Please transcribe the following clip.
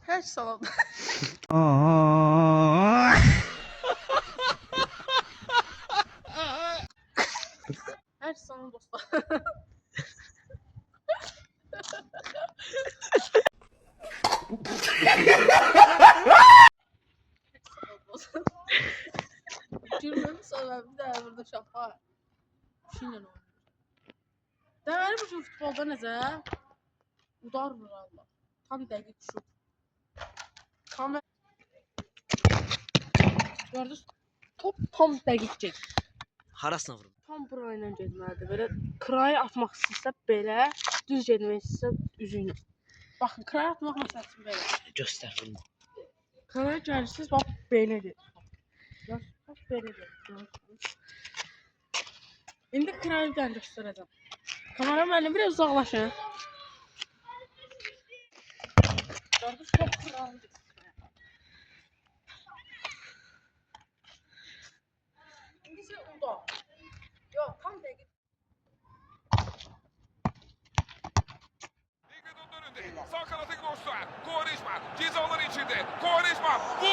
Her salonda. Her salon dostlar. Gülmemi sonra bir daha burada şaka. Şeyle oynuyor. Değerli bu futbolda necə? Udarmır Allah. Tam dəqiq şut. Kamera. Gördünüz? Top tam dəqiq çək. Harasına vurun. Tam burayla getməlidir. Belə kraya atmaq istəyirsə belə, düz getmək istəyirsə üzü ilə. Baxın, kraya atmaq məsələsi belə. Göster vurun. Kraya gəlirsiniz, bax belədir. Bax belədir. İndi kraydan göstərəcəm. Kamera mənimle biraz uzaqlaşın. Gördünüz, top kraldır. İndi ise uda. Yok, tam dəqiq. Sağ kanatı Gross'a. Quaresma. Ceza alanı içinde. Quaresma. Vurdu.